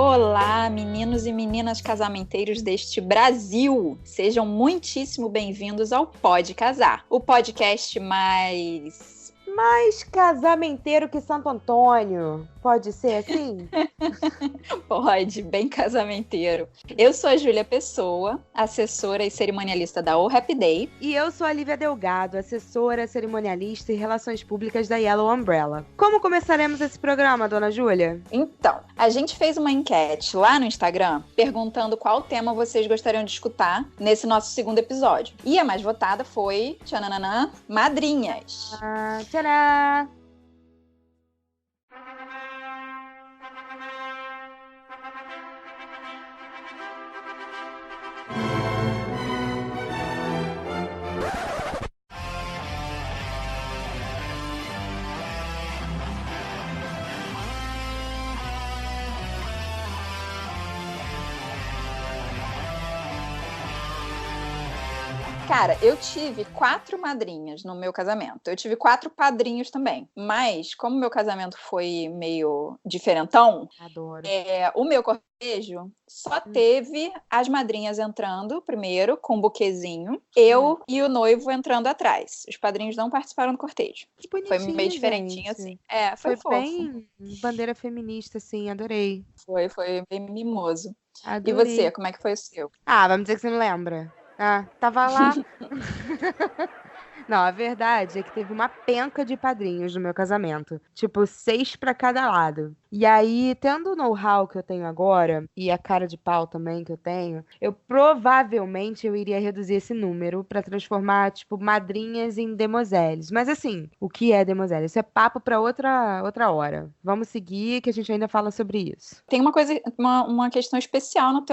Olá, meninos e meninas casamenteiros deste Brasil! Sejam muitíssimo bem-vindos ao Pode Casar, o podcast mais casamenteiro que Santo Antônio. Pode ser assim? Pode, bem casamenteiro. Eu sou a Júlia Pessoa, assessora e cerimonialista da O Happy Day. E eu sou a Lívia Delgado, assessora, cerimonialista e relações públicas da Yellow Umbrella. Como começaremos esse programa, dona Júlia? Então, a gente fez uma enquete lá no Instagram perguntando qual tema vocês gostariam de escutar nesse nosso segundo episódio. E a mais votada foi, tchananã, madrinhas. Tcharam! Cara, eu tive 4 madrinhas no meu casamento. Eu tive 4 padrinhos também. Mas, como meu casamento foi meio diferentão, Adoro. o meu cortejo só teve as madrinhas entrando primeiro, com um buquezinho, eu e o noivo entrando atrás. Os padrinhos não participaram do cortejo. Que bonitinho, Foi meio diferentinho, gente. assim. Foi fofo. Bem bandeira feminista, assim, adorei. Foi bem mimoso. Adorei. E você, como é que foi o seu? Vamos dizer que você não lembra. Tava lá. Não, a verdade é que teve uma penca de padrinhos no meu casamento. Tipo, 6 pra cada lado. E aí, tendo o know-how que eu tenho agora, e a cara de pau também que eu tenho, eu provavelmente iria reduzir esse número pra transformar, tipo, madrinhas em demoselles. Mas assim, o que é demoselle? Isso é papo pra outra hora. Vamos seguir que a gente ainda fala sobre isso. Tem uma questão especial no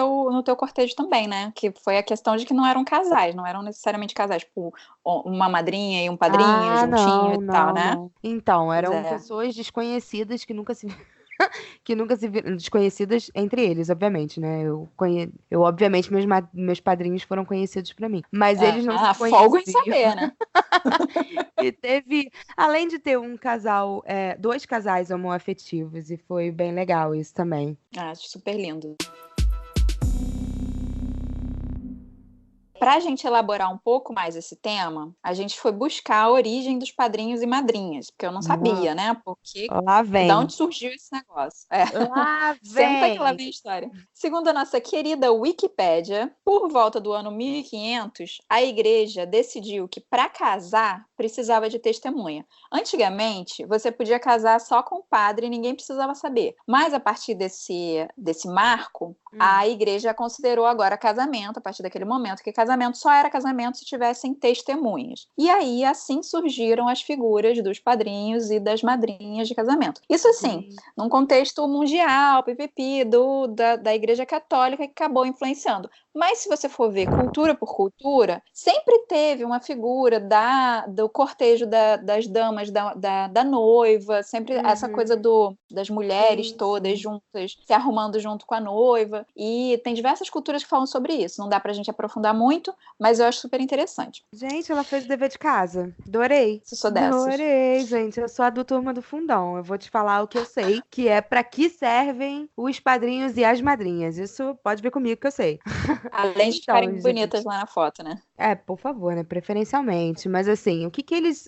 teu cortejo também, né? Que foi a questão de que não eram casais, não eram necessariamente casais, tipo, uma madrinha e um padrinho juntinho e tal, né? Não. Então, eram Pois é. pessoas desconhecidas que nunca se viram, desconhecidas entre eles, obviamente, né? Eu obviamente, meus padrinhos foram conhecidos pra mim. Mas eles não se folgo em conheciam. saber, né? E teve, além de ter um casal, 2 casais homoafetivos, e foi bem legal isso também. Acho super lindo. Para a gente elaborar um pouco mais esse tema, a gente foi buscar a origem dos padrinhos e madrinhas, porque eu não sabia, né? Porque Lá vem. da onde surgiu esse negócio? Lá Senta vem. que lá vem a história. Segundo a nossa querida Wikipédia, por volta do ano 1500, a igreja decidiu que para casar precisava de testemunha. Antigamente, você podia casar só com o padre e ninguém precisava saber. Mas a partir desse marco, a igreja considerou agora casamento, a partir daquele momento, que casamento só era casamento se tivessem testemunhas. E aí, assim surgiram as figuras dos padrinhos e das madrinhas de casamento. Isso, assim, num contexto mundial, pipipi, da igreja católica, que acabou influenciando. Mas se você for ver cultura por cultura, sempre teve uma figura do cortejo das damas, da noiva, sempre essa coisa das mulheres todas juntas, se arrumando junto com a noiva. E tem diversas culturas que falam sobre isso. Não dá pra gente aprofundar muito, mas eu acho super interessante. Gente, ela fez o dever de casa. Adorei. Se sou dessas. Adorei, gente. Eu sou a do Turma do Fundão. Eu vou te falar o que eu sei, que é pra que servem os padrinhos e as madrinhas. Isso pode ver comigo que eu sei. Além de ficarem bonitas lá na foto, né? Por favor, né? Preferencialmente. Mas assim,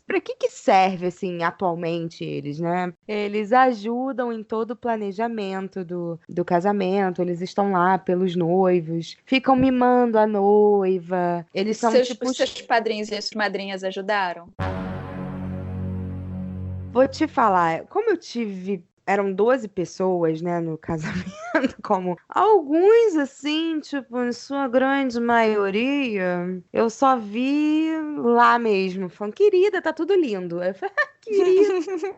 pra que serve, assim, atualmente eles, né? Eles ajudam em todo o planejamento do casamento. Eles estão lá pelos noivos. Ficam mimando a noiva. Eles são Os seus padrinhos e as madrinhas ajudaram? Vou te falar, como eu tive. Eram 12 pessoas, né, no casamento, como alguns, assim, tipo, em sua grande maioria, eu só vi lá mesmo, falando, querida, tá tudo lindo. Eu falei, querida.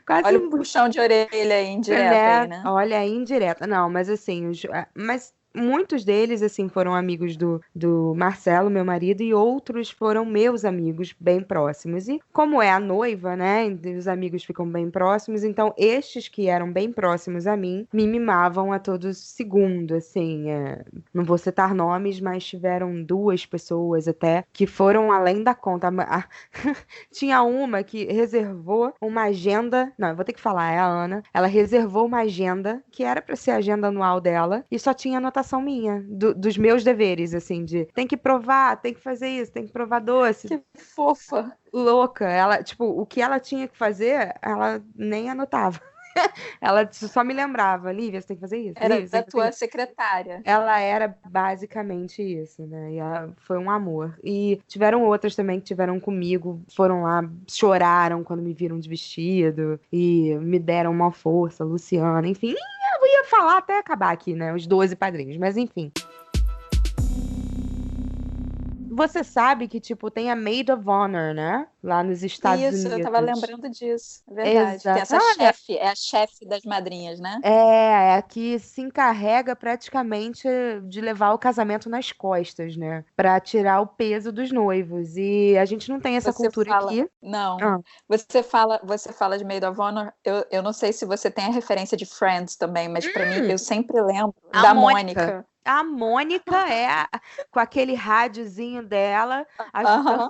Quase Olha o puxão de orelha aí, indireta aí, né? Olha, indireta. Não, mas assim, mas muitos deles, assim, foram amigos do Marcelo, meu marido, e outros foram meus amigos bem próximos. E como é a noiva, né, os amigos ficam bem próximos, então estes que eram bem próximos a mim, me mimavam a todo segundo, assim, não vou citar nomes, mas tiveram 2 pessoas até que foram além da conta. Tinha uma que reservou uma agenda, não, eu vou ter que falar, é a Ana, ela reservou uma agenda que era pra ser a agenda anual dela e só tinha anotação minha, dos meus deveres, assim, de tem que provar, tem que fazer isso, tem que provar doce. Que fofa. Louca, ela, tipo, o que ela tinha que fazer, ela nem anotava. Ela só me lembrava, Lívia, você tem que fazer isso, Era Lívia, você tem da que fazer tua isso. secretária. Ela era basicamente isso, né? E ela foi um amor. E tiveram outras também que tiveram comigo, foram lá, choraram quando me viram de vestido e me deram uma força, Luciana, enfim. Eu ia falar até acabar aqui, né? Os 12 padrinhos, mas enfim. Você sabe que, tipo, tem a Maid of Honor, né? Lá nos Estados Isso, eu tava Unidos. lembrando disso, é verdade. Tem Exato. essa chefe, é a chefe das madrinhas, né? É a que se encarrega praticamente de levar o casamento nas costas, né? Pra tirar o peso dos noivos. E a gente não tem essa Você cultura fala, aqui. não. Ah, Você fala de Maid of Honor. Eu não sei se você tem a referência de Friends também, mas pra mim eu sempre lembro a da Mônica. Mônica. A Mônica com aquele rádiozinho dela, ajudando, Aham,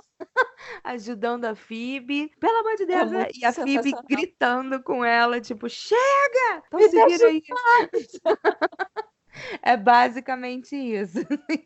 ajudando a Phoebe. Pelo amor de é Deus, né? muito E a Phoebe sensacional. gritando com ela, tipo, chega! Então Me se deixa vira em aí. paz. É basicamente isso.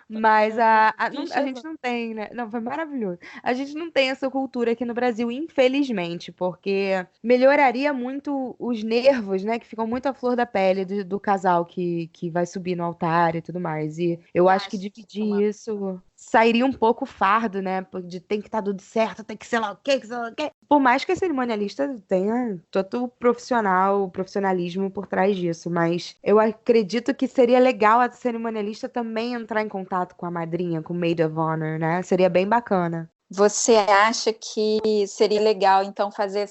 Mas a Bicha. gente não tem, né? Não, foi maravilhoso. A gente não tem essa cultura aqui no Brasil, infelizmente, porque melhoraria muito os nervos, né? Que ficam muito à flor da pele do casal que vai subir no altar e tudo mais. E eu E acho que acho que dividir isso sairia um pouco fardo, né? De tem que estar tudo certo, tem que ser lá o quê, que sei lá o quê. Por mais que a cerimonialista tenha todo o profissionalismo por trás disso, mas eu acredito que seria legal a cerimonialista também entrar em contato com a madrinha, com o Maid of Honor, né? Seria bem bacana. Você acha que seria legal, então, fazer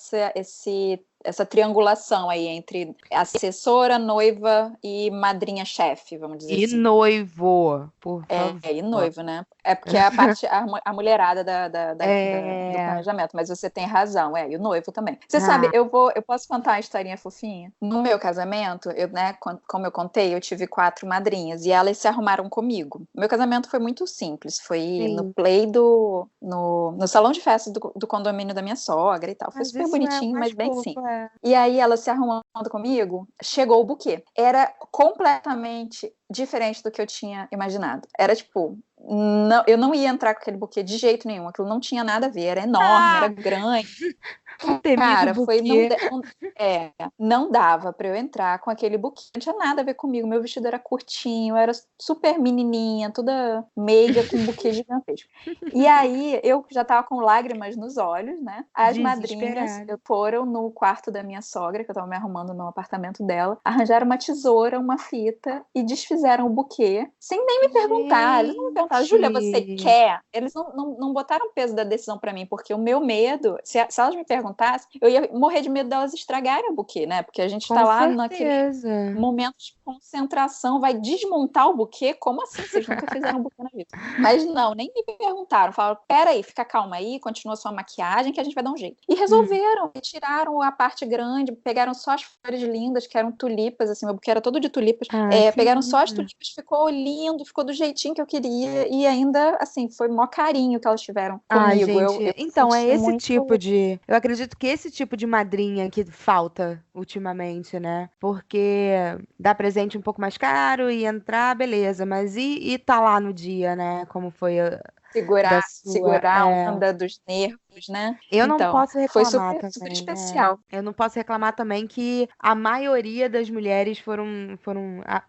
essa triangulação aí entre assessora, noiva e madrinha-chefe, vamos dizer E assim? noivo, por E favor. noivo, né? É porque é a parte, a mulherada do É. planejamento, mas você tem razão, e o noivo também. Você sabe, Ah, eu posso contar uma historinha fofinha? No meu casamento, né, como eu contei, eu tive 4 madrinhas e elas se arrumaram comigo. Meu casamento foi muito simples, foi no sim. no salão de festas do condomínio da minha sogra e tal. Foi Mas super isso é o bonitinho, mais mas bem fofo, simples. é. E aí, ela se arrumando comigo, chegou o buquê. Era completamente diferente do que eu tinha imaginado. Era tipo, não, eu não ia entrar com aquele buquê de jeito nenhum. Aquilo não tinha nada a ver. Era enorme, era Ah, grande. o temido Cara, buquê. não dava para eu entrar com aquele buquê. Não tinha nada a ver comigo. Meu vestido era curtinho, eu era super menininha, toda meiga com um buquê gigantesco. E aí eu já tava com lágrimas nos olhos, né? As madrinhas Desesperado. foram no quarto da minha sogra, que eu tava me arrumando no apartamento dela, arranjaram uma tesoura, uma fita e desfizeram o buquê sem nem me perguntar. Eles não me perguntaram, Júlia, você Gente. quer? Eles não botaram peso da decisão para mim, porque o meu medo, se elas me perguntassem, eu ia morrer de medo delas estragarem o buquê, né? Porque a gente Com tá lá naquele certeza. momento de concentração, vai desmontar o buquê? Como assim? Vocês nunca fizeram um buquê na vida. Mas não, nem me perguntaram. Falaram, peraí, fica calma aí, continua sua maquiagem que a gente vai dar um jeito. E Hum. resolveram, e tiraram a parte grande, pegaram só as flores lindas, que eram tulipas, assim, meu buquê era todo de tulipas. Ai, que Pegaram só as linda. tulipas, ficou lindo, ficou do jeitinho que eu queria, e ainda, assim, foi mó carinho que elas tiveram Ai, comigo. gente, Eu me então é senti esse tipo muito. de. Eu acredito que esse tipo de madrinha que falta ultimamente, né? Porque dá presente um pouco mais caro e entrar, beleza, mas e tá lá no dia, né? Como foi da sua. Segurar a onda dos nervos, né? Eu não Então, posso foi reclamar super, super também. especial. Eu não posso reclamar também que a maioria das mulheres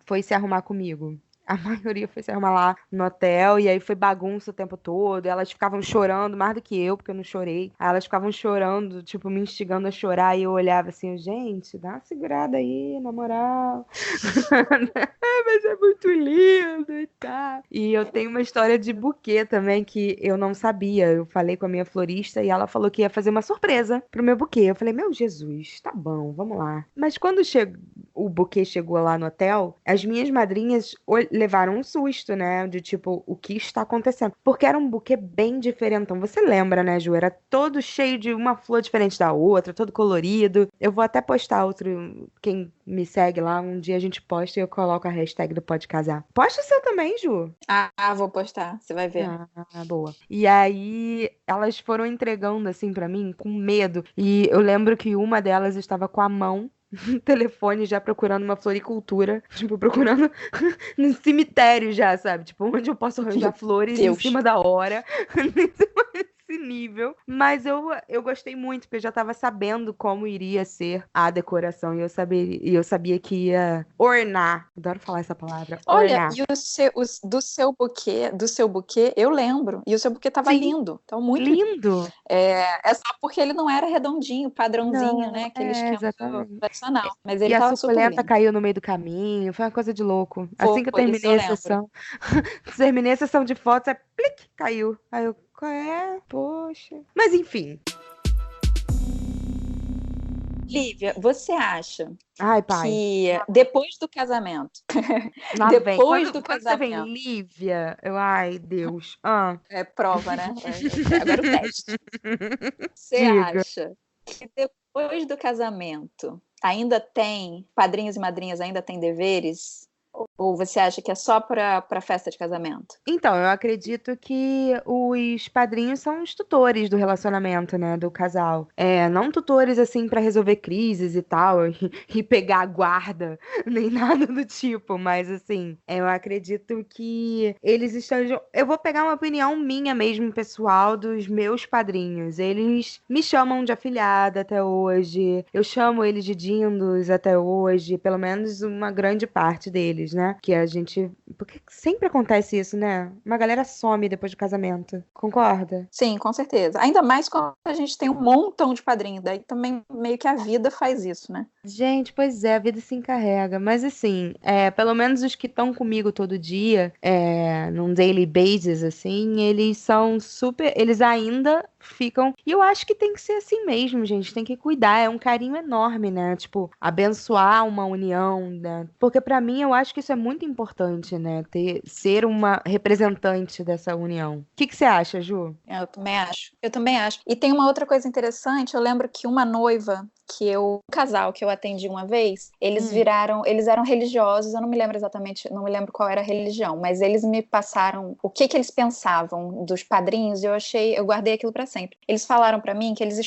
foi se arrumar comigo. A maioria foi se arrumar lá no hotel e aí foi bagunça o tempo todo. Elas ficavam chorando mais do que eu, porque eu não chorei. Aí elas ficavam chorando, tipo, me instigando a chorar e eu olhava assim, gente, dá uma segurada aí, na moral. Mas é muito lindo e tal. E eu tenho uma história de buquê também que eu não sabia. Eu falei com a minha florista e ela falou que ia fazer uma surpresa pro meu buquê. Eu falei, meu Jesus, tá bom, vamos lá. Mas quando chegou o buquê chegou lá no hotel, as minhas madrinhas levaram um susto, né? De tipo, o que está acontecendo? Porque era um buquê bem diferentão. Você lembra, né, Ju? Era todo cheio de uma flor diferente da outra, todo colorido. Eu vou até postar outro. Quem me segue lá, um dia a gente posta e eu coloco a hashtag do Pode Casar. Posta o seu também, Ju. Vou postar, você vai ver. Boa. E aí, elas foram entregando assim pra mim com medo. E eu lembro que uma delas estava com a mão no telefone já procurando uma floricultura, tipo, procurando no cemitério já, sabe? Tipo, onde eu posso arranjar flores em Deus. cima da hora. Nesse nível. Mas eu gostei muito, porque eu já tava sabendo como iria ser a decoração. E eu sabia que ia ornar. Adoro falar essa palavra. Olha, Ornar. e do seu buquê, eu lembro. E o seu buquê tava Sim. lindo. Então, muito Lindo. É só porque ele não era redondinho, padrãozinho, Não, né? Aquele esquema exatamente. tradicional. Mas ele E a tava super suculenta lindo. caiu no meio do caminho, foi uma coisa de louco. Assim que eu Foi, isso eu terminei a lembro. sessão, terminei a sessão de fotos, plique, caiu. Aí eu, qual é? Poxa. Mas enfim. Lívia, você acha Ai, pai. que depois do casamento, Lá vem. depois do Quando você vem casamento, Lívia, ai, Deus. é prova, né? Agora o teste. Você Diga. acha que depois do casamento ainda tem padrinhos e madrinhas, ainda tem deveres? Ou você acha que é só para festa de casamento? Então, eu acredito que os padrinhos são os tutores do relacionamento, né, do casal. Não tutores assim pra resolver crises e tal, e pegar a guarda, nem nada do tipo, mas assim, eu acredito que eles estejam. Eu vou pegar uma opinião minha mesmo, pessoal, dos meus padrinhos. Eles me chamam de afilhada até hoje, eu chamo eles de dindos até hoje, pelo menos uma grande parte deles, né? Que a gente. Porque sempre acontece isso, né? Uma galera some depois do casamento. Concorda? Sim, com certeza. Ainda mais quando a gente tem um montão de padrinhos. Daí também meio que a vida faz isso, né? Gente, pois é, a vida se encarrega. Mas assim, pelo menos os que estão comigo todo dia, num daily basis, assim, eles são super. Eles ainda ficam. E eu acho que tem que ser assim mesmo, gente. Tem que cuidar. É um carinho enorme, né? Tipo, abençoar uma união, né? Porque pra mim eu acho que isso é muito importante, né? Ser uma representante dessa união. O que que você acha, Ju? Eu também acho. Eu também acho. E tem uma outra coisa interessante. Eu lembro que uma noiva um casal que eu atendi uma vez, eles eram religiosos, eu não me lembro exatamente, não me lembro qual era a religião, mas eles me passaram o que eles pensavam dos padrinhos e eu guardei aquilo para sempre. Eles falaram para mim que eles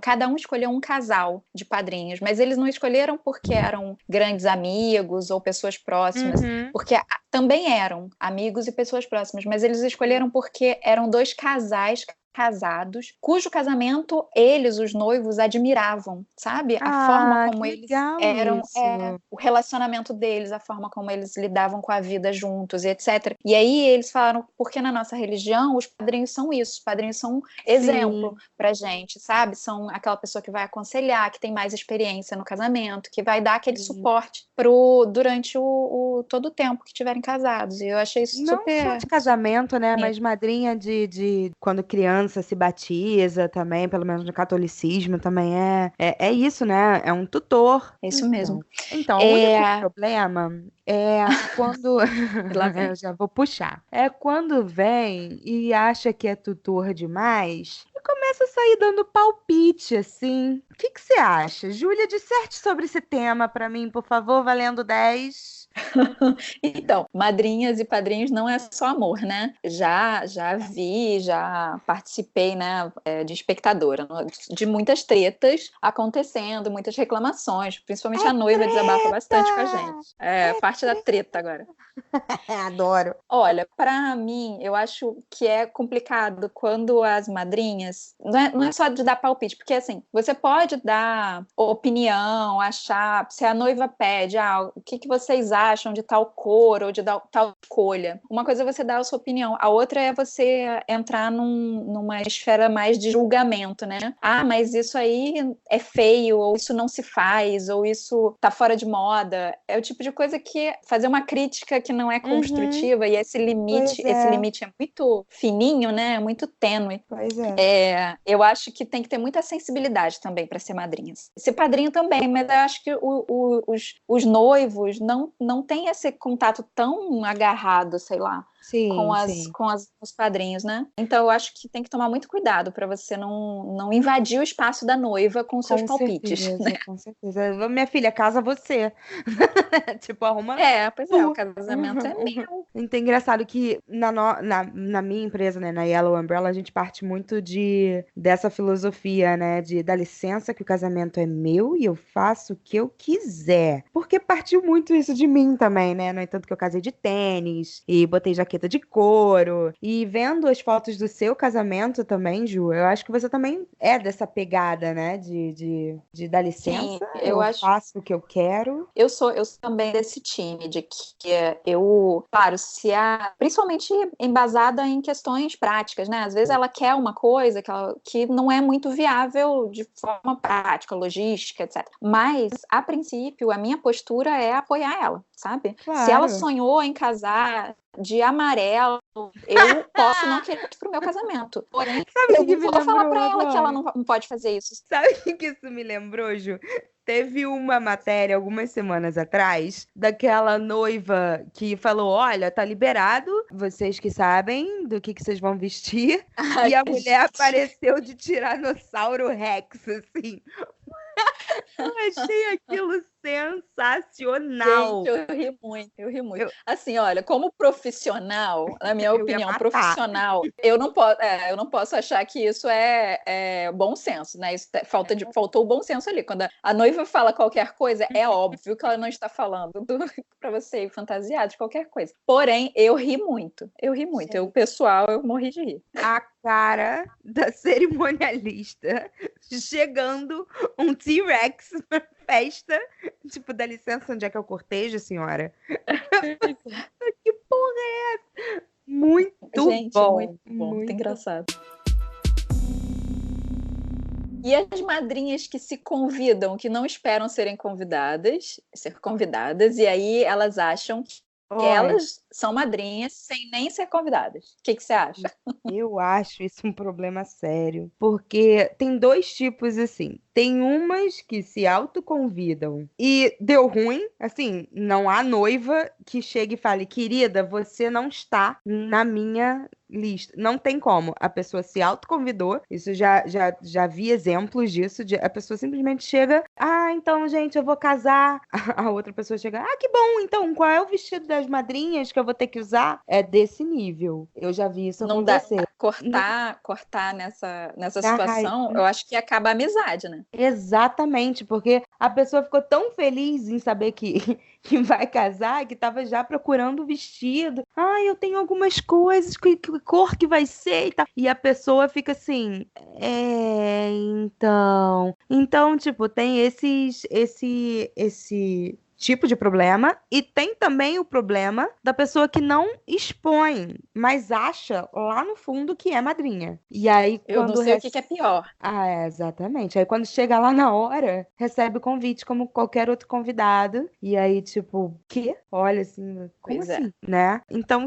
cada um escolheu um casal de padrinhos, mas eles não escolheram porque eram grandes amigos ou pessoas próximas, porque também eram amigos e pessoas próximas, mas eles escolheram porque eram dois casais casados, cujo casamento eles, os noivos, admiravam, sabe? A forma como que eles legal eram, isso. o relacionamento deles, a forma como eles lidavam com a vida juntos, etc. E aí eles falaram, porque na nossa religião os padrinhos são isso, os padrinhos são um exemplo pra gente, sabe? São aquela pessoa que vai aconselhar, que tem mais experiência no casamento, que vai dar aquele suporte durante todo o tempo que estiverem casados. E eu achei isso Não só super de casamento, né? bonito. Mas madrinha de quando criança se batiza também, pelo menos no catolicismo também é isso, né? É um tutor. É isso mesmo. Então, o único problema é quando. Lá vem. Eu já vou puxar. É quando vem e acha que é tutor demais e começa a sair dando palpite, assim. O que que você acha? Júlia, disserte sobre esse tema pra mim, por favor, valendo 10. Então, madrinhas e padrinhos não é só amor, né? Já participei, né, de espectadora, de muitas tretas acontecendo, muitas reclamações, principalmente a noiva desabafa bastante com a gente. Parte da treta agora. Adoro. Olha, para mim, eu acho que é complicado quando as madrinhas. Não é só de dar palpite, porque assim, você pode dar opinião, achar. Se a noiva pede, o que vocês acham de tal cor ou de tal escolha. Uma coisa é você dar a sua opinião, a outra é você entrar numa esfera mais de julgamento, né? Ah, mas isso aí é feio, ou isso não se faz, ou isso tá fora de moda. É o tipo de coisa que fazer uma crítica que não é construtiva, e esse limite é muito fininho, né? Muito tênue. Pois é. Eu acho que tem que ter muita sensibilidade também para ser madrinha. Ser padrinho também, mas eu acho que os noivos não têm esse contato tão agarrado, sei lá, com os padrinhos, né? Então eu acho que tem que tomar muito cuidado para você não invadir o espaço da noiva com seus palpites. Né? Com certeza. Minha filha, casa você. Tipo, arruma. Pois é, o casamento é meu. Então, é engraçado que na minha empresa, né, na Yellow Umbrella, a gente parte muito dessa filosofia, né, de dar licença que o casamento é meu e eu faço o que eu quiser. Porque partiu muito isso de mim também, né? No entanto que eu casei de tênis e botei jaqueta de couro. E vendo as fotos do seu casamento também, Ju, eu acho que você também é dessa pegada, né, de dar licença. Sim, eu faço o que eu quero. Eu sou também desse time, de que claro, principalmente embasada em questões práticas, né? Às vezes ela quer uma coisa que não é muito viável de forma prática, logística, etc. Mas, a princípio, a minha postura é apoiar ela, sabe? Claro. Se ela sonhou em casar de amarelo, eu posso não querer isso pro meu casamento. Porém, eu vou falar pra ela que ela não pode fazer isso. Sabe o que isso me lembrou, Ju? Teve uma matéria algumas semanas atrás daquela noiva que falou: olha, tá liberado, vocês que sabem do que vocês vão vestir. E a mulher apareceu de Tiranossauro Rex, assim. Eu achei aquilo sensacional. Gente, eu ri muito. Assim, olha, como profissional, na minha opinião, profissional, eu não posso achar que isso é bom senso, né? Isso faltou o bom senso ali. Quando a noiva fala qualquer coisa, é óbvio que ela não está falando para você ir fantasiado de qualquer coisa. Porém, eu ri muito. Eu, pessoal, eu morri de rir. A cara da cerimonialista chegando um T-Rex na festa, tipo, dá licença, onde é que é o cortejo, senhora? Que porra é essa? Muito Gente, bom. Muito muito engraçado. E as madrinhas que se convidam, que não esperam ser convidadas, e aí elas acham que elas são madrinhas sem nem ser convidadas. O que você acha? Eu acho isso um problema sério. Porque tem dois tipos, assim. Tem umas que se autoconvidam e deu ruim. Assim, não há noiva que chegue e fale: querida, você não está na minha lista. Não tem como. A pessoa se autoconvidou. Isso já vi exemplos disso. A pessoa simplesmente chega: ah, então, gente, eu vou casar. A outra pessoa chega: ah, que bom. Então, qual é o vestido das madrinhas que eu vou ter que usar? É desse nível. Eu já vi isso acontecer. Não dá cortar nessa situação, eu acho que acaba a amizade, né? Exatamente, porque a pessoa ficou tão feliz em saber que vai casar, que tava já procurando o vestido. Ah, eu tenho algumas coisas, que cor que vai ser e tal. E a pessoa fica assim, então, tipo, tem esse tipo de problema, e tem também o problema da pessoa que não expõe, mas acha lá no fundo que é madrinha. E aí, eu não sei o que é pior. Ah, exatamente. Aí quando chega lá na hora, recebe o convite como qualquer outro convidado. E aí, tipo, quê? Olha assim, como assim? Né? Então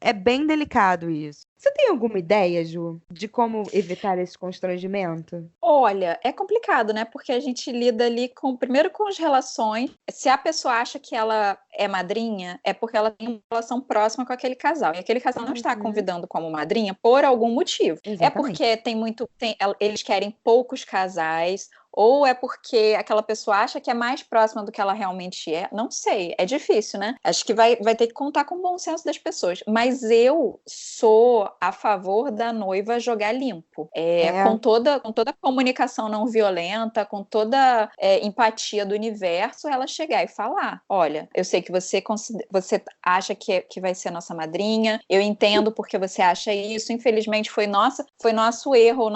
é bem delicado isso. Você tem alguma ideia, Ju, de como evitar esse constrangimento? Olha, é complicado, né? Porque a gente lida ali primeiro com as relações. Se a pessoa acha que ela é madrinha, é porque ela tem uma relação próxima com aquele casal. E aquele casal não está convidando como madrinha por algum motivo. Exatamente. É porque eles querem poucos casais, ou é porque aquela pessoa acha que é mais próxima do que ela realmente é? Não sei, é difícil, né? Acho que vai ter que contar com o bom senso das pessoas. Mas eu sou a favor da noiva jogar limpo. Com toda a comunicação não violenta, com toda empatia do universo, ela chegar e falar: olha, eu sei que você acha que vai ser nossa madrinha, eu entendo porque você acha isso, infelizmente foi nosso erro,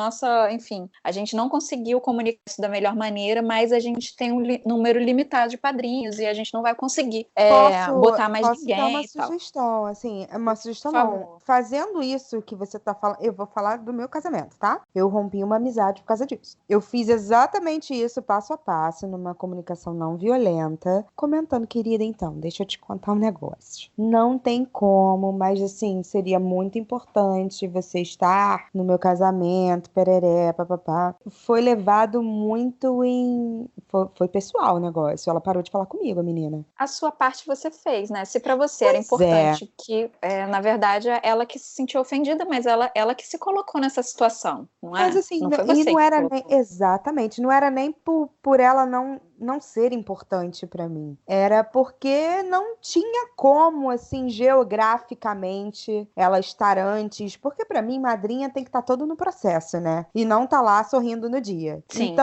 enfim, a gente não conseguiu comunicar isso da melhor maneira, mas a gente tem um número limitado de padrinhos e a gente não vai conseguir botar mais Posso dar uma ninguém e tal. sugestão, assim, uma Por sugestão não. favor. Fazendo isso que você tá falando, eu vou falar do meu casamento, tá? Eu rompi uma amizade por causa disso. Eu fiz exatamente isso, passo a passo, numa comunicação não violenta, comentando, querida, então, deixa eu te contar um negócio. Não tem como, mas assim, seria muito importante você estar no meu casamento, pereré, papapá. Foi levado muito em. Foi pessoal o negócio. Ela parou de falar comigo, a menina. A sua parte você fez, né? Se para você era Pois é. importante que, na verdade, é ela que se sentiu ofendida, mas ela que se colocou nessa situação, não Mas é? assim, Não foi e você não que se era nem. colocou. Exatamente, não era nem por ela não ser importante pra mim. Era porque não tinha como, assim, geograficamente ela estar antes. Porque pra mim, madrinha tem que estar todo no processo, né? E não tá lá sorrindo no dia. Sim.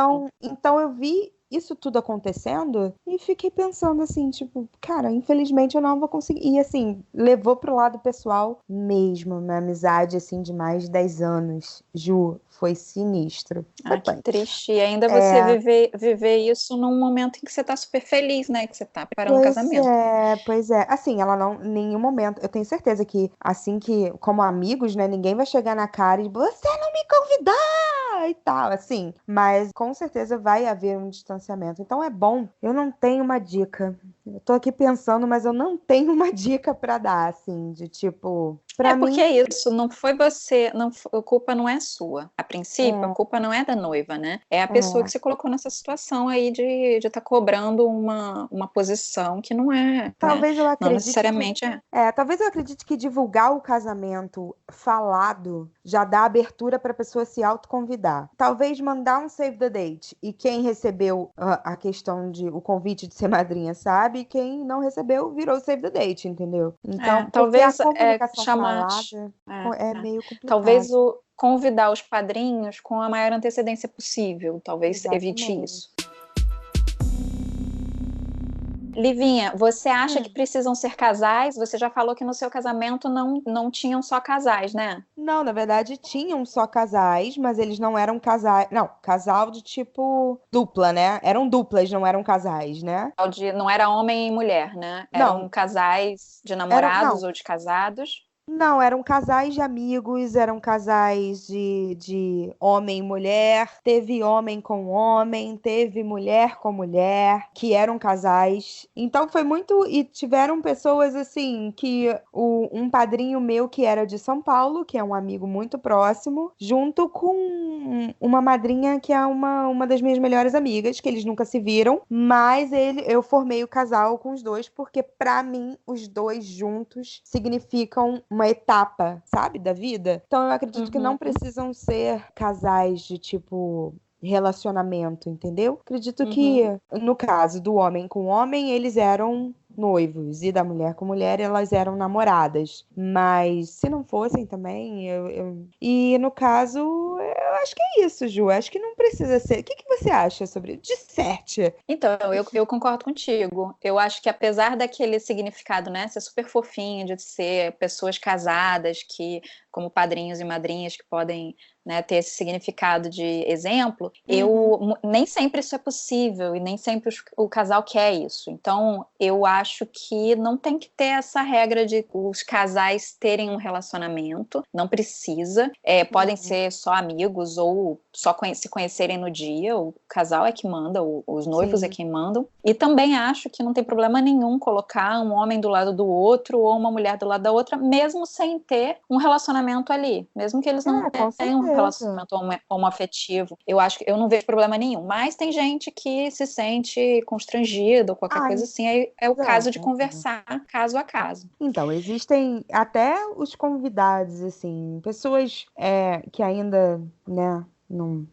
Então eu vi isso tudo acontecendo e fiquei pensando assim, tipo, cara, infelizmente eu não vou conseguir. E assim, levou pro lado pessoal mesmo, minha amizade assim de mais de 10 anos. Ju, foi sinistro. Foi Ah, que punk. triste. E ainda você É, viver isso num momento em que você tá super feliz, né? Que você tá preparando o casamento. pois é. Assim, ela não, em nenhum momento, eu tenho certeza que assim que, como amigos, né, ninguém vai chegar na cara e você não me convidar e tal, assim. Mas com certeza vai haver um distanciamento. Então é bom. Eu não tenho uma dica. Eu tô aqui pensando, mas eu não tenho uma dica pra dar, assim, de tipo, É pra porque mim, é isso, não foi você, a culpa não é sua. A princípio, a é, culpa não é da noiva, né? É a pessoa que é. se colocou nessa situação aí de estar cobrando uma posição que não é, né? Talvez eu Não acredite que necessariamente é. Talvez eu acredite que divulgar o casamento falado já dá abertura para a pessoa se autoconvidar. Talvez mandar um save the date e quem recebeu a questão de o convite de ser madrinha sabe, e quem não recebeu virou save the date, entendeu? Então, porque a Talvez comunicação chamar, falada é é. meio complicado. Talvez convidar os padrinhos com a maior antecedência possível, talvez evite Exatamente. isso. Livinha, você acha que Hum. precisam ser casais? Você já falou que no seu casamento não tinham só casais, né? Não, na verdade tinham só casais, mas eles não eram casais. Não, casal de tipo dupla, né? Eram duplas, não eram casais, né? Não era homem e mulher, né? Eram Não, casais de eram, namorados não, ou de casados. não, eram casais de amigos, eram casais de homem e mulher. Teve homem com homem, teve mulher com mulher, que eram casais. Então foi muito. E tiveram pessoas assim, que um padrinho meu que era de São Paulo, que é um amigo muito próximo, junto com uma madrinha que é uma das minhas melhores amigas, que eles nunca se viram, mas eu formei o casal com os dois, porque pra mim os dois juntos significam uma etapa, sabe, da vida. Então eu acredito que não Uhum, precisam ser casais de tipo relacionamento, entendeu? Acredito que uhum. no caso do homem com homem, eles eram noivos e da mulher com mulher, elas eram namoradas. Mas se não fossem também, E no caso, eu acho que é isso, Ju. Acho que não precisa ser. O que que você acha sobre. Disserte. Então, eu concordo contigo. Eu acho que apesar daquele significado, né, ser super fofinho, de ser pessoas casadas, que, como padrinhos e madrinhas, que podem, né, ter esse significado de exemplo, Uhum. nem sempre isso é possível e nem sempre o casal quer isso. Então, eu acho que não tem que ter essa regra de os casais terem um relacionamento, não precisa. Podem Uhum. ser só amigos ou só se conhecerem no dia, o casal é que manda, os noivos é Sim. quem mandam. E também acho que não tem problema nenhum colocar um homem do lado do outro ou uma mulher do lado da outra, mesmo sem ter um relacionamento ali, mesmo que eles não Ah, com tenham um certeza. relacionamento homoafetivo. Eu acho que eu não vejo problema nenhum, mas tem gente que se sente constrangido ou qualquer Ah, coisa assim, aí é o caso de exato. conversar caso a caso. Então, existem até os convidados, assim, pessoas que ainda, né, não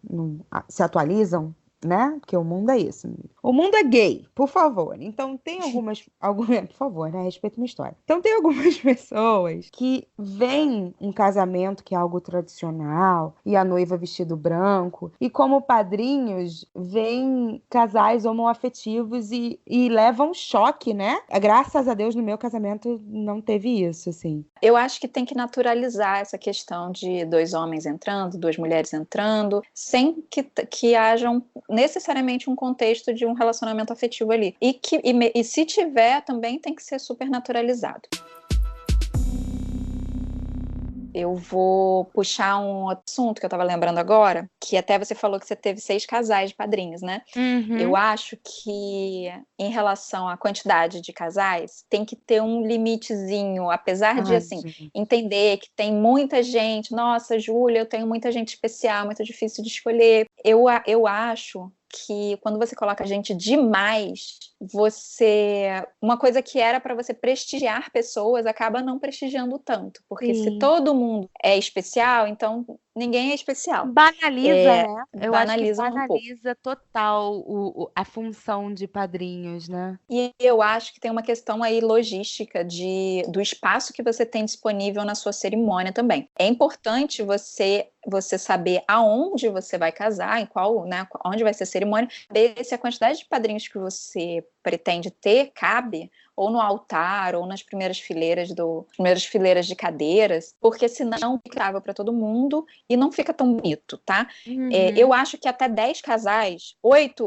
se atualizam, né? Porque o mundo é isso. O mundo é gay, por favor. Então, tem por favor, né? Respeita minha história. Então, tem algumas pessoas que veem um casamento que é algo tradicional e a noiva vestido branco, e como padrinhos, veem casais homoafetivos e levam choque, né? Graças a Deus, no meu casamento não teve isso, assim. Eu acho que tem que naturalizar essa questão de dois homens entrando, duas mulheres entrando, sem que haja necessariamente um contexto de um relacionamento afetivo ali. E se tiver, também tem que ser super naturalizado. Eu vou puxar um assunto que eu estava lembrando agora, que até você falou que você teve 6 casais de padrinhos, né? Eu acho que, em relação à quantidade de casais, tem que ter um limitezinho, apesar de, assim, entender que tem muita gente. Nossa, Júlia, eu tenho muita gente especial, muito difícil de escolher. Eu acho que quando você coloca gente demais, uma coisa que era para você prestigiar pessoas acaba não prestigiando tanto, porque se todo mundo é especial, então ninguém é especial. Banaliza, né? Eu acho que Banaliza um pouco. banaliza total a função de padrinhos, né? E eu acho que tem uma questão aí logística do espaço que você tem disponível na sua cerimônia também. É importante você saber aonde você vai casar, em qual, né, onde vai ser a cerimônia, ver se a quantidade de padrinhos que você pretende ter cabe ou no altar, ou nas primeiras fileiras de cadeiras, porque senão fica para todo mundo e não fica tão bonito, tá? Eu acho que até 10 casais,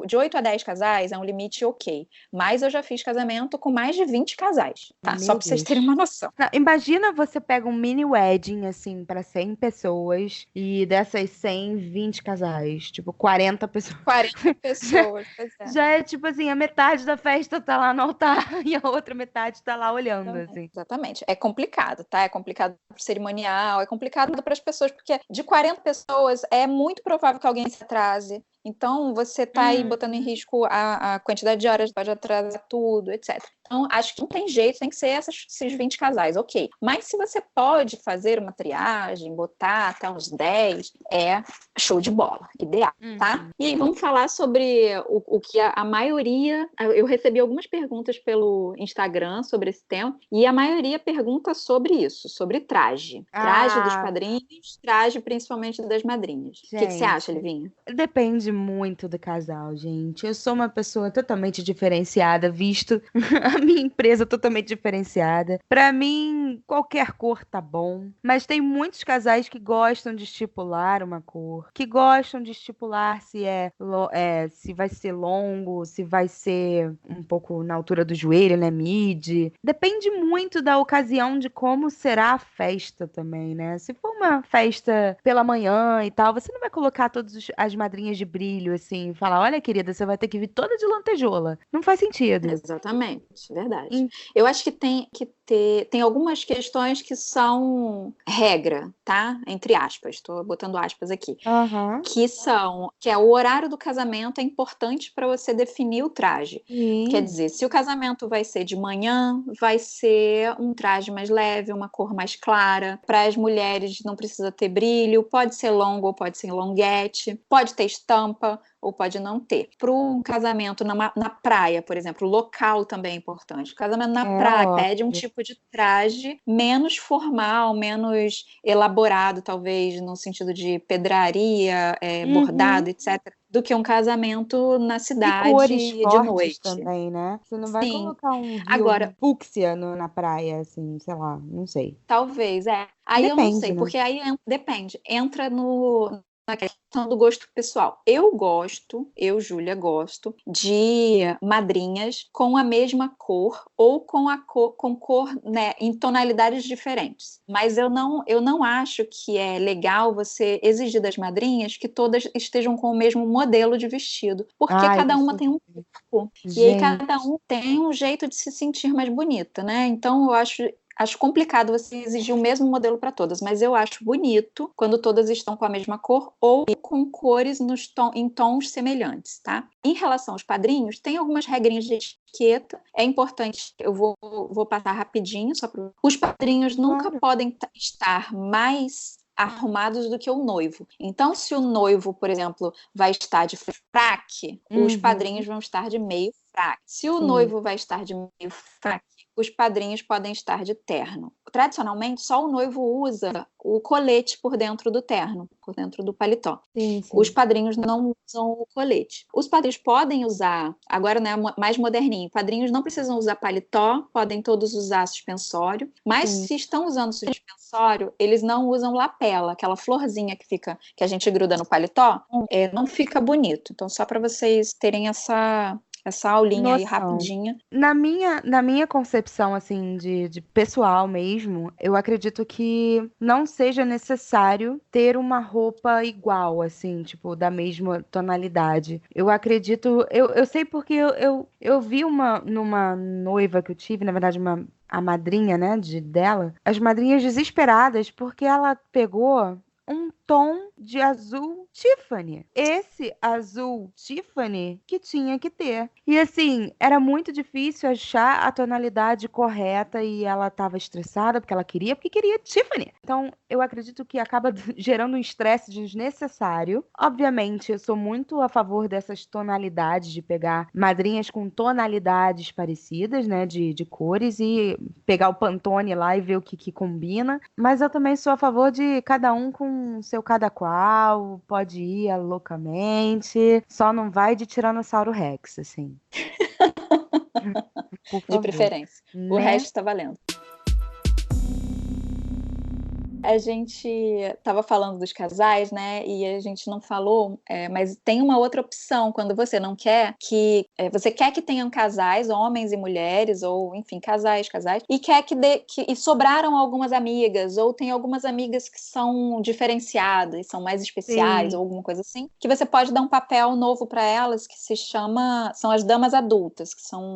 de 8 a 10 casais é um limite ok, mas eu já fiz casamento com mais de 20 casais, tá? Só para vocês terem uma noção. Não, imagina você pega um mini wedding, assim, para 100 pessoas, e dessas 100, 20 casais, tipo, 40 pessoas. 40 pessoas, pois é. Já é tipo assim, a metade da festa tá lá no altar e a outra metade tá lá olhando, assim. Exatamente. É complicado, tá? É complicado pro cerimonial, é complicado para as pessoas, porque de 40 pessoas é muito provável que alguém se atrase. Então, você tá aí botando em risco a quantidade de horas, pode atrasar tudo, etc. Então, acho que não tem jeito, tem que ser esses 20 casais, ok. Mas se você pode fazer uma triagem, botar até uns 10, é show de bola, ideal, tá? E aí, vamos falar sobre o que a maioria... Eu recebi algumas perguntas pelo Instagram sobre esse tema, e a maioria pergunta sobre isso, sobre traje. Traje dos padrinhos, traje principalmente das madrinhas. O que você acha, Livinha? Depende muito do casal, gente. Eu sou uma pessoa totalmente diferenciada, visto a minha empresa totalmente diferenciada. Pra mim, qualquer cor tá bom. Mas tem muitos casais que gostam de estipular uma cor, que gostam de estipular se vai ser longo, se vai ser um pouco na altura do joelho, né, mid. Depende muito da ocasião, de como será a festa também, né? Se for uma festa pela manhã e tal, você não vai colocar todas as madrinhas de brilho, assim, e falar, olha, querida, você vai ter que vir toda de lantejola. Não faz sentido. Exatamente, verdade. Eu acho que tem que tem algumas questões que são regra, tá? Entre aspas, estou botando aspas aqui. Que é o horário do casamento é importante para você definir o traje. Quer dizer, se o casamento vai ser de manhã, vai ser um traje mais leve, uma cor mais clara. Para as mulheres não precisa ter brilho, pode ser longo ou pode ser longuete, pode ter estampa ou pode não ter. Para um casamento na praia, por exemplo, o local também é importante. O casamento na praia pede um tipo de traje menos formal, menos elaborado, talvez, no sentido de pedraria, bordado, etc., do que um casamento na cidade e cores de fortes noite. Também, né? Você não vai colocar um rio Agora, fúcsia na praia, assim, sei lá, não sei. Talvez, Aí eu não sei, né? porque aí depende. Entra na questão do gosto pessoal. Eu, Júlia, gosto de madrinhas com a mesma cor ou com cor, né, em tonalidades diferentes. Mas eu não acho que é legal você exigir das madrinhas que todas estejam com o mesmo modelo de vestido, porque cada uma tem um corpo. E aí cada um tem um jeito de se sentir mais bonita, né? Então eu acho complicado você exigir o mesmo modelo para todas, mas eu acho bonito quando todas estão com a mesma cor ou com cores em tons semelhantes, tá? Em relação aos padrinhos, tem algumas regrinhas de etiqueta. É importante, eu vou passar rapidinho, só para... Os padrinhos nunca podem estar mais arrumados do que o noivo. Então, se o noivo, por exemplo, vai estar de fraque, os padrinhos vão estar de meio fraque. Se o noivo vai estar de meio fraque, os padrinhos podem estar de terno. tradicionalmente, só o noivo usa o colete por dentro do terno, por dentro do paletó. Sim, sim. Os padrinhos não usam o colete. Os padrinhos podem usar, agora, né, mais moderninho, padrinhos não precisam usar paletó, podem todos usar suspensório, mas Sim. se estão usando suspensório, eles não usam lapela, aquela florzinha que a gente gruda no paletó, não fica bonito. Então, só para vocês terem essa aulinha aí Noção. rapidinha. Na minha concepção, assim, de pessoal mesmo, eu acredito que não seja necessário ter uma roupa igual, assim, tipo, da mesma tonalidade. Eu acredito, eu sei porque eu vi numa noiva que eu tive, na verdade, a madrinha, né, dela, as madrinhas desesperadas porque ela pegou um tom de azul Tiffany. Esse azul Tiffany que tinha que ter. E assim, era muito difícil achar a tonalidade correta e ela estava estressada porque queria Tiffany. Então, eu acredito que acaba gerando um estresse desnecessário. Obviamente, eu sou muito a favor dessas tonalidades, de pegar madrinhas com tonalidades parecidas, né, de cores e pegar o Pantone lá e ver o que combina. Mas eu também sou a favor de cada um com seu cada qual, pode ir loucamente, só não vai de Tiranossauro Rex, assim. Por De favor. preferência. O Né? resto tá valendo. A gente estava falando dos casais, né? E a gente não falou, mas tem uma outra opção quando você não quer que você quer que tenham casais, homens e mulheres, ou enfim, casais, e quer e sobraram algumas amigas, ou tem algumas amigas que são diferenciadas, são mais especiais, Sim. ou alguma coisa assim, que você pode dar um papel novo para elas que são as damas adultas,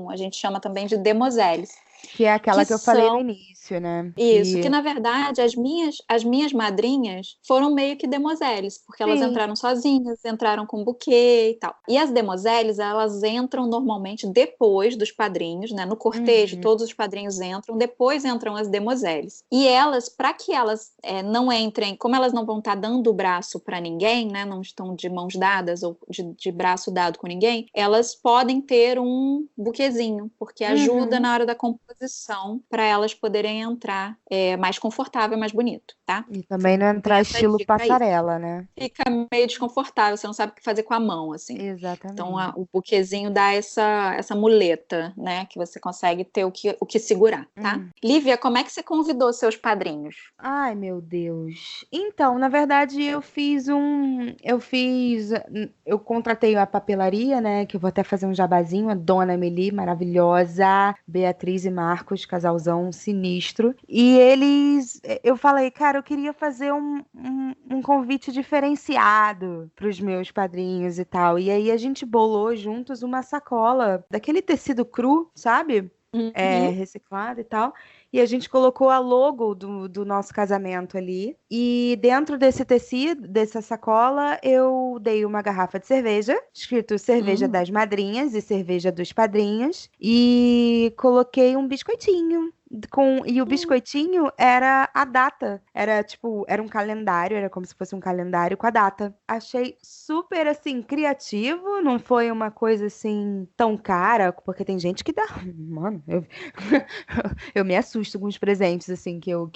a gente chama também de demoiselles. Que é aquela que eu falei no início, né? Isso, que na verdade as minhas madrinhas foram meio que demoiselles, porque elas Sim. entraram sozinhas, entraram com buquê e tal. E as demoiselles, elas entram normalmente depois dos padrinhos, né? No cortejo, todos os padrinhos entram, depois entram as demoiselles. E elas, para que elas não entrem, como elas não vão estar dando o braço para ninguém, né? Não estão de mãos dadas ou de braço dado com ninguém, elas podem ter um buquezinho, porque ajuda na hora da composição para elas poderem entrar mais confortável, mais bonito, tá? E também não entrar estilo passarela, né? Fica meio desconfortável, você não sabe o que fazer com a mão, assim. Exatamente. Então, o buquezinho dá essa muleta, né? Que você consegue ter o que segurar, tá? Lívia, como é que você convidou seus padrinhos? Ai, meu Deus. Então, na verdade, eu contratei a papelaria, né, que eu vou até fazer um jabazinho, a Dona Emily, maravilhosa, Beatriz e Marcos, casalzão sinistro. E eu falei, cara, eu queria fazer um convite diferenciado para os meus padrinhos e tal. E aí a gente bolou juntos uma sacola daquele tecido cru, sabe? Reciclado e tal. E a gente colocou a logo do nosso casamento ali. E dentro desse tecido, dessa sacola, eu dei uma garrafa de cerveja, escrito cerveja das madrinhas e cerveja dos padrinhos. E coloquei um biscoitinho. E o biscoitinho era a data. Era um calendário, era como se fosse um calendário com a data. Achei super, assim, criativo. Não foi uma coisa, assim, tão cara, porque tem gente que dá... Mano, eu me assusto com os presentes, assim, que eu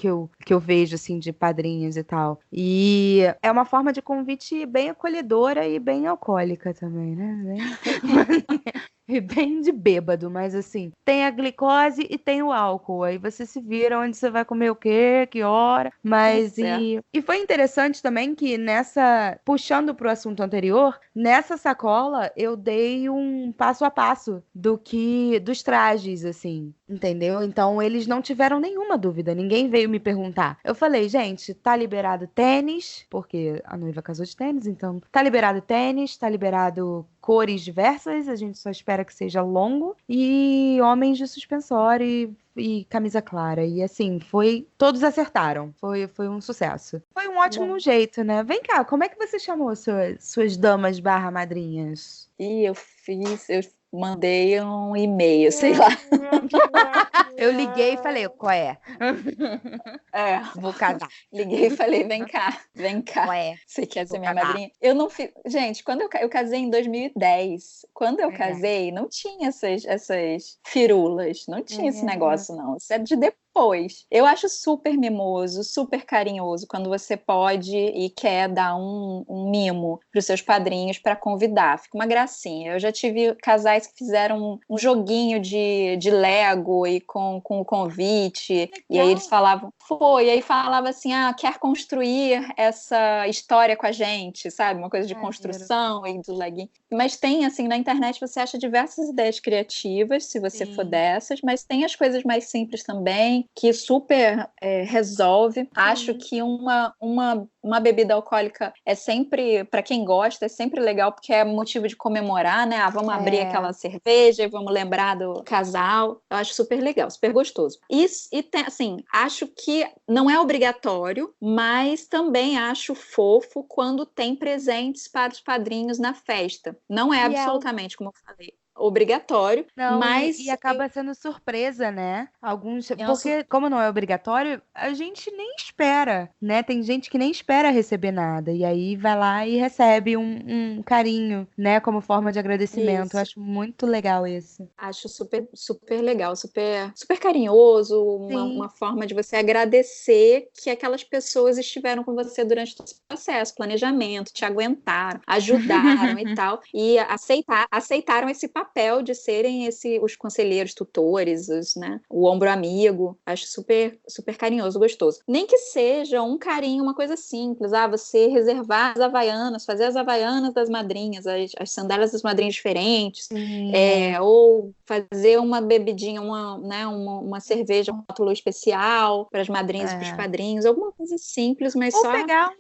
vejo, assim, de padrinhos e tal. E é uma forma de convite bem acolhedora e bem alcoólica também, né? E bem de bêbado, mas assim, tem a glicose e tem o álcool. Aí você se vira onde você vai comer o quê, que hora. Mas e foi interessante também que puxando pro assunto anterior, nessa sacola eu dei um passo a passo dos trajes, assim, entendeu? Então eles não tiveram nenhuma dúvida, ninguém veio me perguntar. Eu falei, gente, tá liberado tênis, porque a noiva casou de tênis, então tá liberado tênis, tá liberado cores diversas, a gente só espera que seja longo, e homens de suspensório e camisa clara. E assim, todos acertaram. Foi um sucesso. Foi um ótimo jeito, né? Vem cá, como é que você chamou suas damas /madrinhas? Eu mandei um e-mail, sei lá. Eu liguei e falei, qual é? É, Vou casar. liguei e falei, vem cá, Qual é? você quer ser Vou minha casar. madrinha? Eu não fiz. Gente, quando eu casei em 2010, quando eu É. casei, não tinha essas firulas, não tinha esse É. negócio, não. Isso é de depois. Eu acho super mimoso, super carinhoso quando você pode e quer dar um mimo para os seus padrinhos para convidar. Fica uma gracinha. Eu já tive casais que fizeram um joguinho de Lego e com o convite. E aí eles falavam, e aí falava assim, quer construir essa história com a gente, sabe? Uma coisa de construção e do leguinho. Mas tem, assim, na internet você acha diversas ideias criativas, se você for dessas, mas tem as coisas mais simples também, que super resolve. Acho que uma bebida alcoólica é sempre, para quem gosta, é sempre legal, porque é motivo de comemorar, né? Vamos abrir aquela cerveja e vamos lembrar do casal. Eu acho super legal, super gostoso. E tem, assim, acho que não é obrigatório, mas também acho fofo quando tem presentes para os padrinhos na festa. Não é absolutamente, como eu falei, obrigatório, Não, mas e acaba sendo surpresa, né? Porque, como não é obrigatório, a gente nem espera, né? Tem gente que nem espera receber nada. E aí vai lá e recebe um carinho, né? Como forma de agradecimento. Eu acho muito legal isso. Acho super, super legal, super, super carinhoso, uma forma de você agradecer que aquelas pessoas estiveram com você durante todo esse processo, planejamento, te aguentaram, ajudaram e tal, e aceitaram esse papel de serem os conselheiros, tutores, o ombro amigo. Acho super, super carinhoso, gostoso. Nem que seja um carinho, uma coisa simples, você reservar as havaianas, fazer as havaianas das madrinhas, as sandálias das madrinhas diferentes, ou fazer uma bebidinha, uma cerveja, um rótulo especial para as madrinhas e para os padrinhos, alguma coisa simples, mas Ou só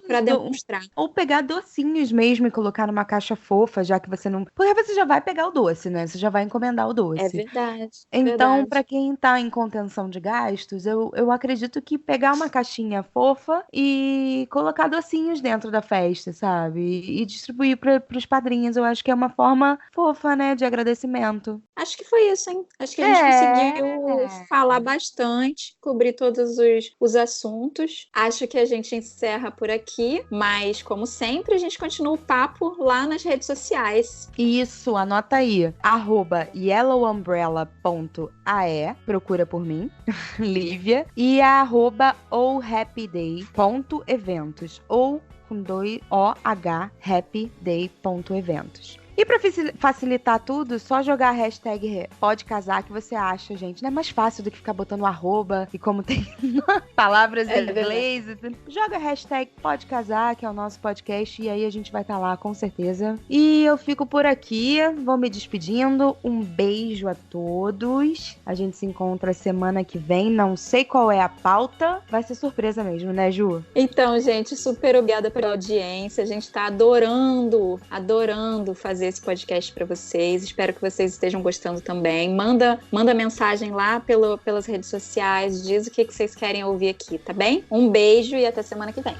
para demonstrar. Ou pegar docinhos mesmo e colocar numa caixa fofa, já que você não. Porque você já vai pegar o doce, né? Você já vai encomendar o doce. É verdade. Então, para quem tá em contenção de gastos, eu acredito que pegar uma caixinha fofa e colocar docinhos dentro da festa, sabe? E distribuir para os padrinhos, eu acho que é uma forma fofa, né, de agradecimento. Acho que foi isso, hein? Acho que a gente conseguiu falar bastante, cobrir todos os assuntos. Acho que a gente encerra por aqui, mas, como sempre, a gente continua o papo lá nas redes sociais. Isso, anota aí. @yellowumbrella.ae, procura por mim, Lívia, e @ohhappyday.eventos, ou com 2 OH, happyday.eventos. E pra facilitar tudo, só jogar a hashtag pode casar que você acha, gente. Não é mais fácil do que ficar botando arroba e como tem palavras em inglês. Joga a hashtag pode casar, que é o nosso podcast, e aí a gente vai estar lá com certeza. E eu fico por aqui, vou me despedindo. Um beijo a todos. A gente se encontra semana que vem. Não sei qual é a pauta. Vai ser surpresa mesmo, né, Ju? Então, gente, super obrigada pela audiência. A gente tá adorando fazer esse podcast para vocês. Espero que vocês estejam gostando também. Manda mensagem lá pelas redes sociais, diz o que vocês querem ouvir aqui, tá bem? Um beijo e até semana que vem.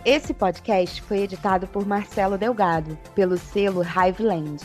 Esse podcast foi editado por Marcelo Delgado, pelo selo Hiveland.